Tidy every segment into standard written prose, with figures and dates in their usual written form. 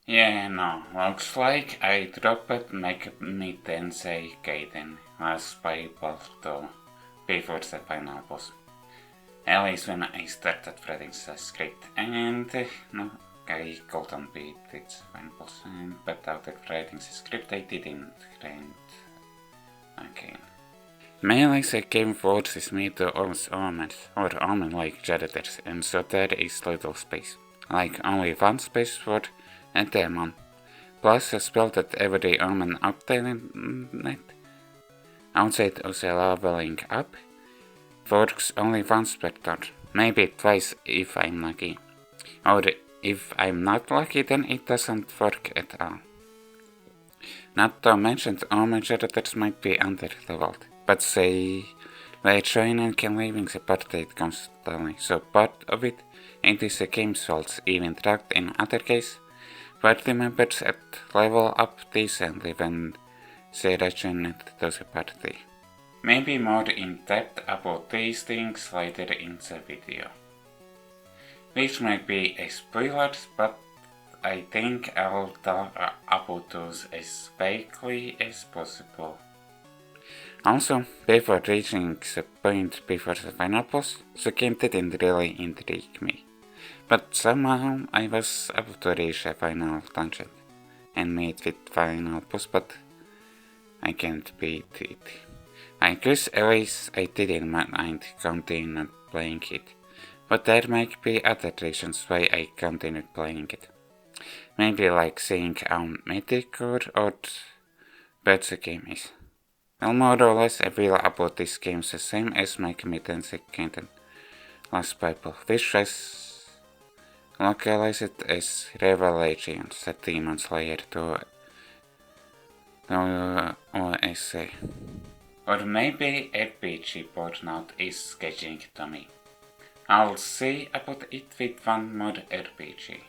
Yeah, no, looks like I dropped Megami Tensei Gaiden last Bible though, before the final boss. At least when I started reading the script, and no, I couldn't beat its final boss, but after reading the script I didn't read again. Mainly the game forces me to use omens, or omen-like characters, and so there is little space. Like only one space for a demon. Plus a spell that every omen obtained outside of the leveling up works only once per turn, maybe twice if I'm lucky. Or if I'm not lucky, then it doesn't work at all. Not to mention omen characters might be underleveled, but they were joining and leaving the party constantly, so part of it into the game's faults, even tracked in other cases. Party members at level up decently when they return to the party. Maybe more in depth about these things later in the video. Which might be a spoiler, but I think I'll talk about those as vaguely as possible. Also, before reaching the point before the final boss, the game didn't really intrigue me. But somehow I was able to reach a final dungeon and meet with final boss, but I can't beat it. I guess at least I didn't mind continuing playing it, but there might be other reasons why I continued playing it. Maybe like seeing how mediocre or bad the game is. Well, more or less I feel about this game the same as Megami Tensei Gaiden last Bible, which was localized as Revelation, the Demon Slayer to OSA. Or maybe RPG burnout is sketching to me. I'll see about it with one more RPG.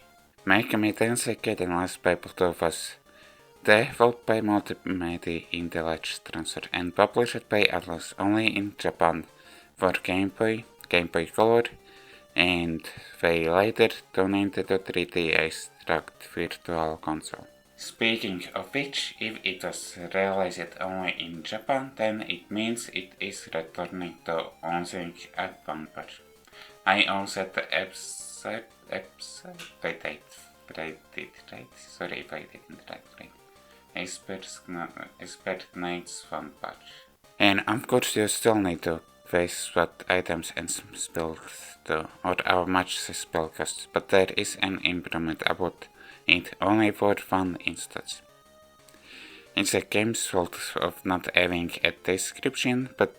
Megami Tensei Gaiden last Bible 2 was developed by Multimedia Intelligence Transfer and published by Atlas only in Japan for Game Boy, Game Boy Color, and they later donated to 3DS tracked virtual console. Speaking of which, if it was released only in Japan, then it means it is returning to launching at one patch. I also the episode, right? Sorry if I didn't write right. Expert Knights one patch. And of course you still need to face what items and spells do, or how much the spell costs, but there is an improvement about it only for one instance. It's a game's fault of not having a description, but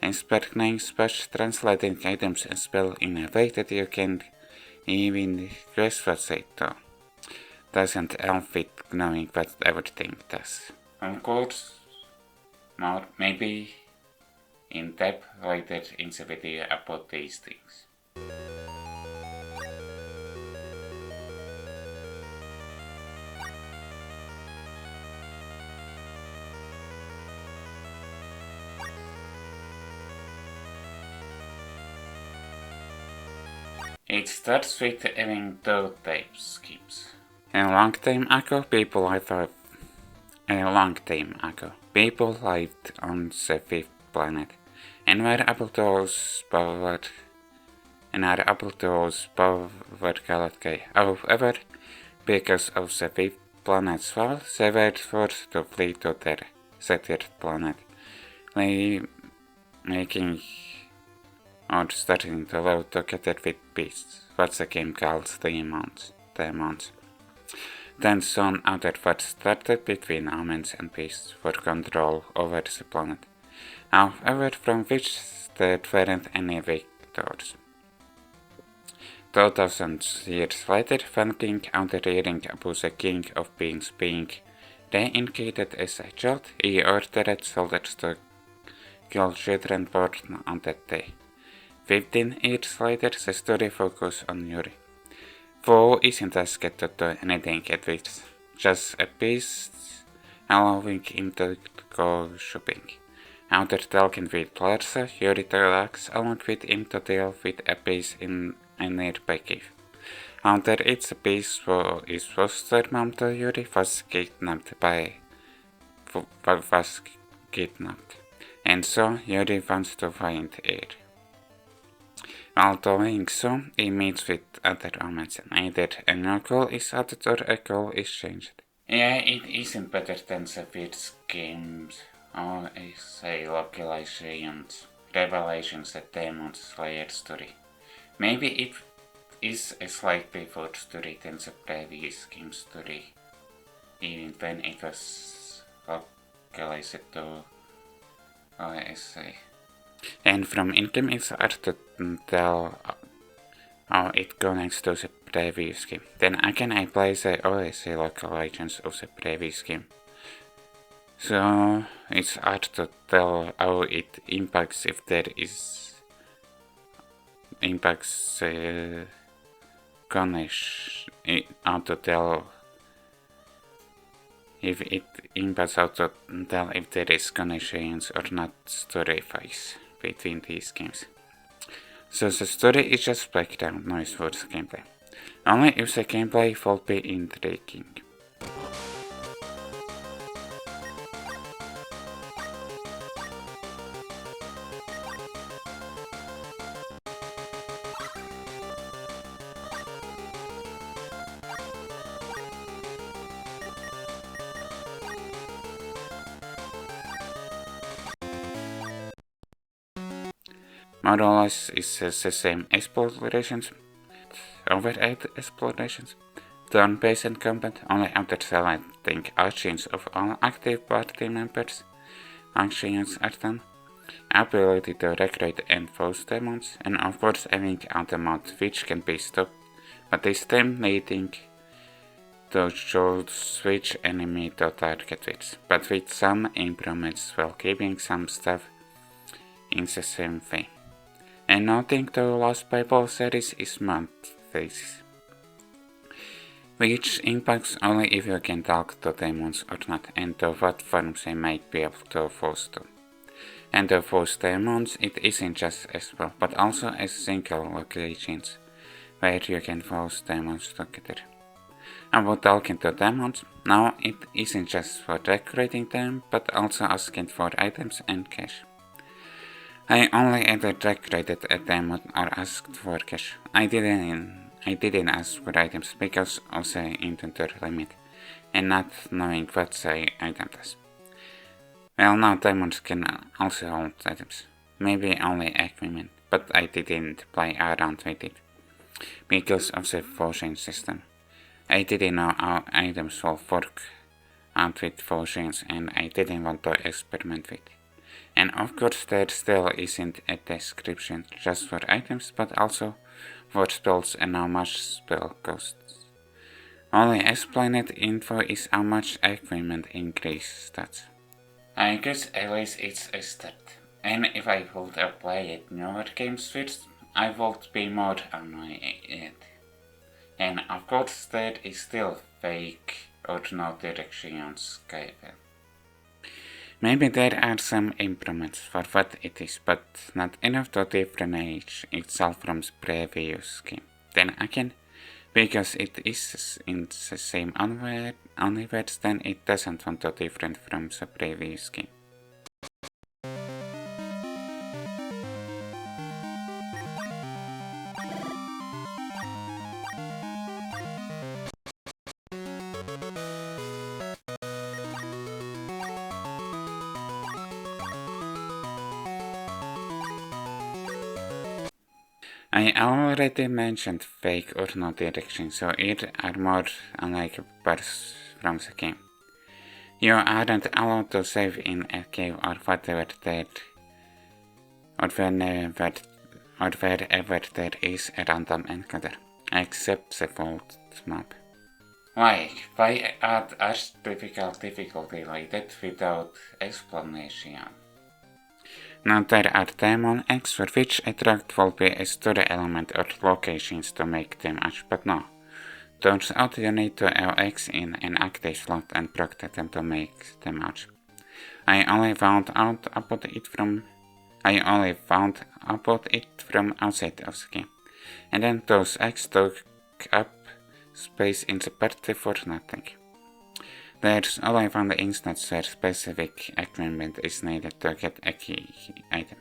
Expert Knights patch translating items and spells in a way that you can even guess what they do. Doesn't help with knowing what everything does. Of course, more maybe in depth later in the video about these things. It starts with having two type schemes. A long time ago, people lived on the fifth planet and were able to use powered galaxy. However, because of the fifth planet's fall, they were forced to flee to their third planet, making or starting to live together with beasts, what the game calls demons. Then soon afterwards started between humans and beasts for control over the planet, however from which there weren't any victors. 2000 years later, one king, after hearing about the king of beings being reincarnated as a child, he ordered soldiers to kill children born on that day. 15 years later, the story focuses on Yuri, who isn't asked to do anything at least, just a beast, allowing him to go shopping. After talking with Larsa, Yuri takes along with him to deal with a beast in a nearby cave. After its piece is foster mom to Yuri was kidnapped was kidnapped, and so Yuri wants to find her. While doing so, he meets with other omens, and either a new goal is added or a goal is changed. Yeah, it isn't better than the first games, or say localizations, revelations, a Demon Slayer story. Maybe it is a slightly better story than the previous game story, even when it was localized to OSA. And from in-game it's hard to tell how it connects to the previous game. Then again I play the OSA localizations of the previous game. So it's hard to tell how it impacts if there is impacts how to tell if it impacts how to tell if there is connections or not story phase between these games. So the story is just background noise for the gameplay. Only if the gameplay will be intriguing. More or less is the same explorations, overhead explorations, turn-based combat, only after selecting actions of all active party members. Actions are done, ability to recruit and force demons, and of course having automate which can be stopped, but this time needing to switch enemy to target with, but with some improvements while keeping some stuff in the same way. And nothing to Lost Bible series is month-phases, which impacts only if you can talk to demons or not, and to what forms they might be able to force to. And to force demons, it isn't just a spell, but also a single locations, where you can force demons together. About talking to demons, now it isn't just for recruiting them, but also asking for items and cash. I only ever recruited a demon or asked for cash. I didn't ask for items because of the inventory limit, and not knowing what the item does. Well, now demons can also hold items, maybe only equipment, but I didn't play around with it, because of the fortune system. I didn't know how items will work out with fortunes, and I didn't want to experiment with it. And of course there still isn't a description just for items, but also for spells and how much spell costs. Only explained info is how much equipment increase stats. I guess at least it's a start. And if I would have played newer games first, I would be more annoyed. And of course there is still fake or no directions given. Maybe there are some improvements for what it is, but not enough to differentiate itself from the previous game. Then again, because it is in the same universe, then it doesn't want to different from the previous game. I already mentioned fake or no direction, so here are more unlikely parts from the game. You aren't allowed to save in a cave or whatever there, or wherever there is a random encounter, except the vault map. Why add artificial difficulty like that without explanation? Now there are demon eggs for which attract will be a story element or locations to make them match, but no. Turns out you need to have eggs in an active slot and protect them to make them match. I only found out about it from outside of the game. And then those eggs took up space in the party for nothing. There's only one instance where specific equipment is needed to get a key item.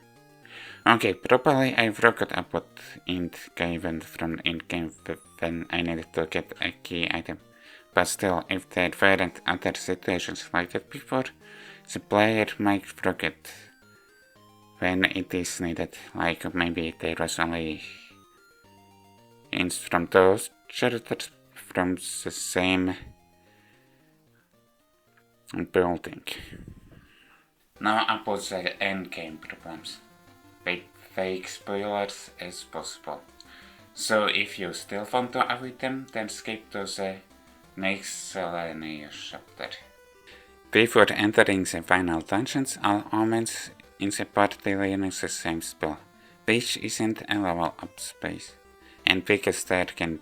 Okay, probably I forgot about int given from in-game when I needed to get a key item. But still, if there weren't other situations like that before, the player might forget when it is needed, like maybe there was only hints from those characters from the same building. Now about the endgame problems, with fake spoilers as possible. So if you still want to avoid them, then skip to the Miscellaneous chapter. Before entering the final dungeons, all omens in the party use the same spell, which isn't a level up space. And because there can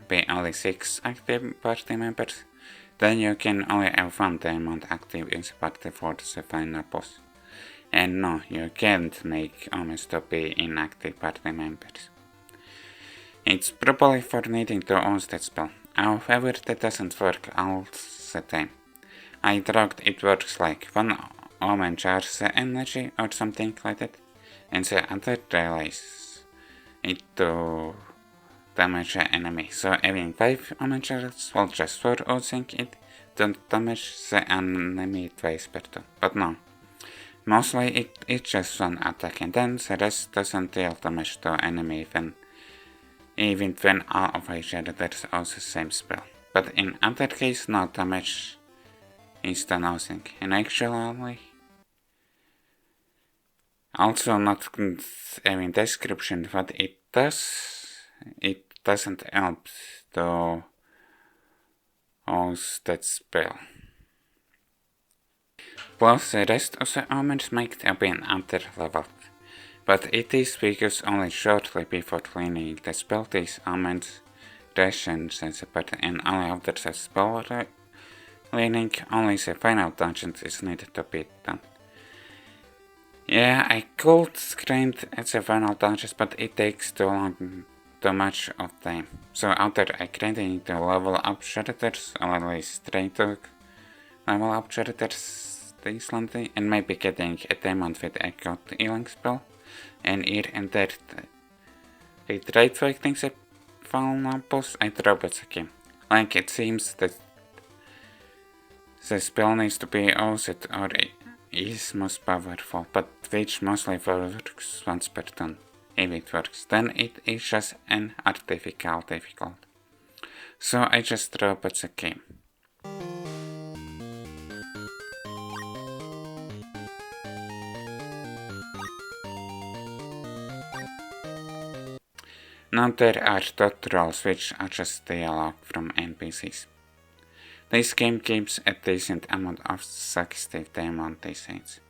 be only 6 active party members, then you can only have one demon active in the party for the final boss. And no, you can't make omens to be inactive party members. It's probably for needing to use that spell, however that doesn't work all the time. I thought it works like one omen charges the energy or something like that, and the other relays it to damage the enemy, so having 5 omen charges will just for using it to damage the enemy twice per turn, but no. Mostly it's just one attack and then the rest doesn't deal damage to enemy even when all of the characters use the same spell. But in other case no damage is done using, and actually also not having description what it does, it doesn't help to use that spell. Plus the rest of the omens might have been underleveled, but it is because only shortly before cleaning the spell these omens rations the party, and only after the spell cleaning only the final dungeon is needed to be done. Yeah, I could grind at the final dungeons, but it takes too much of time. So after I grinding to level up characters, or at least try to level up characters decently, and maybe getting a demon with a good healing spell, and here and there I tried fighting the final boss, I dropped the game. Like it seems that the spell needs to be used or is most powerful, but which mostly works once per turn. If it works, then it is just an artificial difficult. So I just dropped the game. Now there are tutorials which are just dialogue from NPCs. This game gives a decent amount of suggestive demon designs,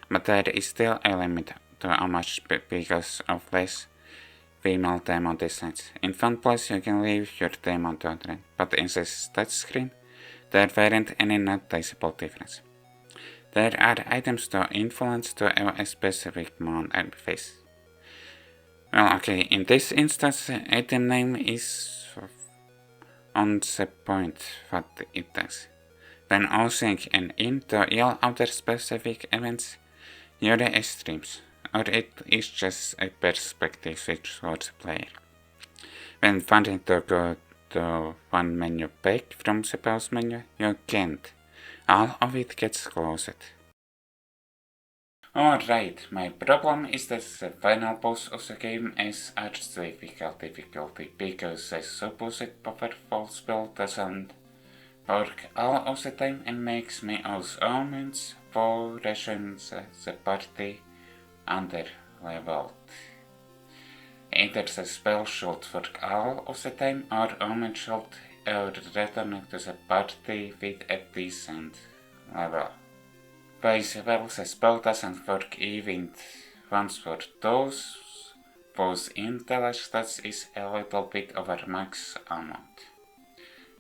but there is still a limit to how much because of less female demon designs. In one place you can leave your demon to train, but in the stat screen there weren't any noticeable difference. There are items to influence to a specific mount and face. Well, okay, in this instance the item name is on the point what it does. When using an int to yell out specific events, your extremes, or it is just a perspective switch for the player. When wanting to go to one menu back from the pause menu, you can't. All of it gets closed. Alright, my problem is that the final boss of the game is arch-difficult difficulty, because the supposed powerful spell doesn't work all of the time and makes me use omens for rations the party underleveled. Either the spell should work all of the time or omen should return to the party with a decent level. Well, the spell doesn't work even once for those whose intellect stats is a little bit over max amount.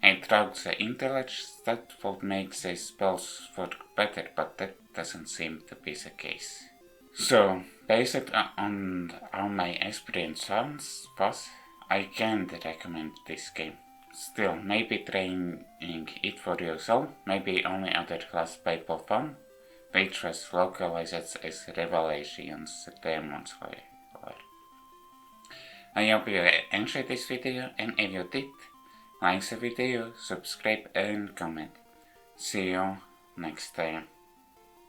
I thought the intellect stat would make the spells work better, but that doesn't seem to be the case. So, based on how my experience was, I can't recommend this game. Still, maybe trying it for yourself, maybe only other class plaform, which was localized as Revelations Demon Slayer. I hope you enjoyed this video, and if you did, like the video, subscribe and comment. See you next time.